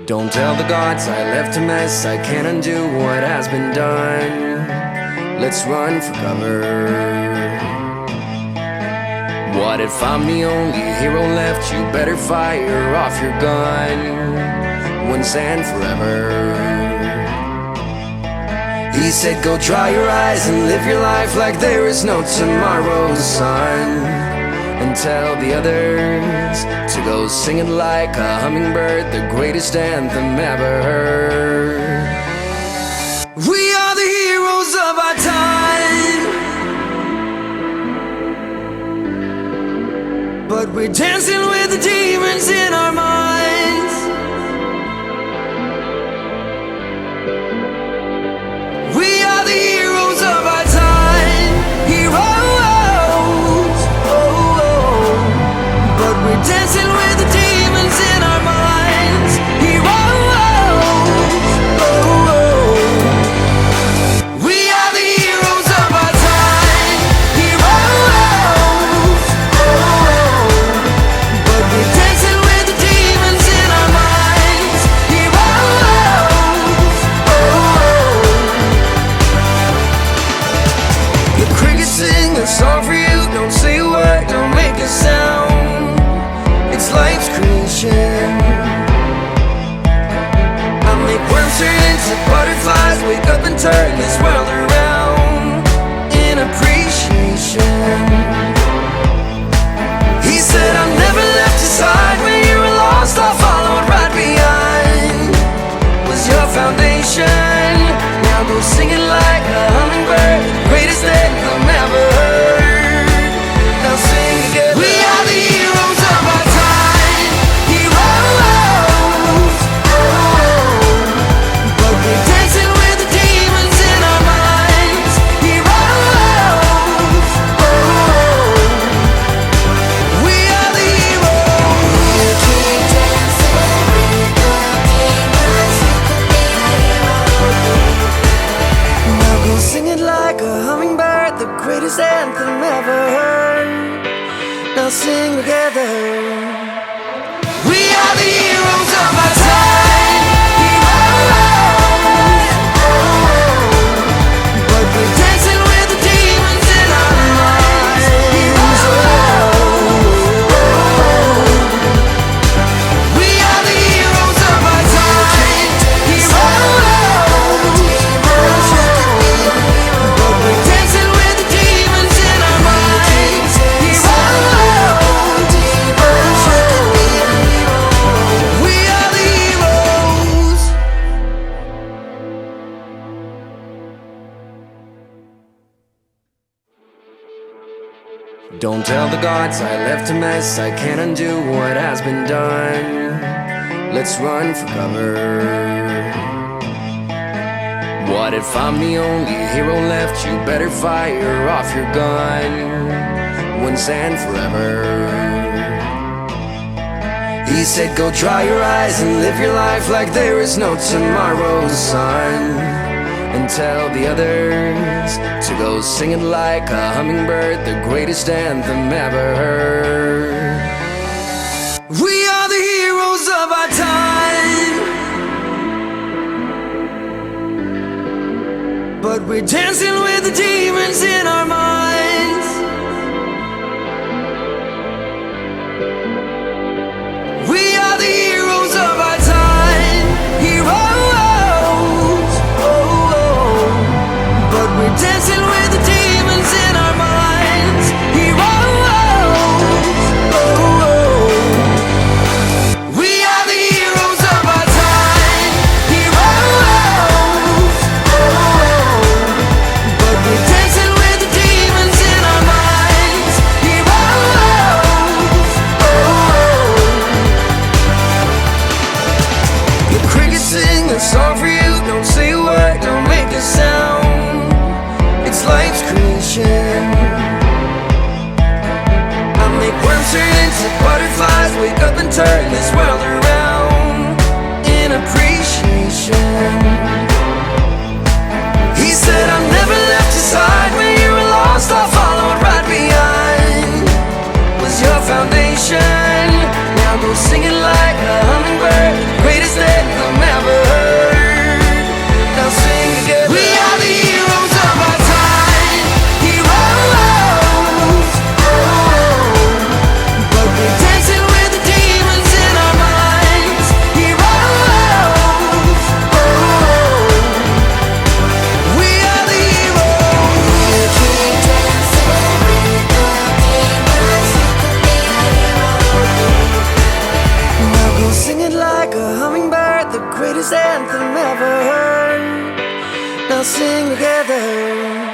Don't tell the gods I left a mess. I can't undo what has been done. Let's run for cover. What if I'm the only hero left? You better fire off your gun once and forever. He said go dry your eyes and live your life like there is no tomorrow, son. And tell the others to go sing it like a hummingbird, the greatest anthem ever heard. We are the heroes of our time, but we're dancing with the demons in our minds. We are the heroes of our time, heroes. We're dancing with the demons in our minds. Heroes, we are the heroes of our time. Heroes, but we're dancing with the demons in our minds. Heroes, the crickets sing a song for you. Don't say a word, don't make a sound. It's life's creation. I make worms turn into butterflies, wake up and turn this world around in appreciation. He said I never left your side when you were lost. I followed right behind. Was your foundation. Now go sing it like a hummingbird, greatest anthem ever heard. Now sing together. We are the heroes of our time. Heroes, but we're dancing with the demons in our minds. Heroes, we are the heroes. You keep dancing with the demons. Now go sing it like a hummingbird, the greatest anthem ever heard. Now sing together. We are the heroes of our time. Heroes, but we're dancing with the demons in our minds. Heroes, we are the heroes of our time. Heroes, but we're dancing with the demons in our minds. We are the heroes. Don't tell the gods I left a mess. I can't undo what has been done. Let's run for cover. What if I'm the only hero left? You better fire off your gun once and forever. He said go dry your eyes and live your life like there is no tomorrow, son. And tell the others to go sing it like a hummingbird, the greatest anthem ever heard. We are the heroes of our time, but we're dancing with the demons in our minds. We are the heroes of our time. Heroes, but we're dancing with the demons in our minds. Heroes, we are the heroes of our time. Heroes, but we're dancing with the demons in our minds. Heroes, the crickets sing a song for you. Don't say a word, don't make a sound. It's life's creation. I make worms turn into butterflies, wake up and turn this world around in appreciation. He said I never left your side when you were lost. I followed right behind. Was your foundation. Now go sing it like a hummingbird, greatest anthem Now sing together.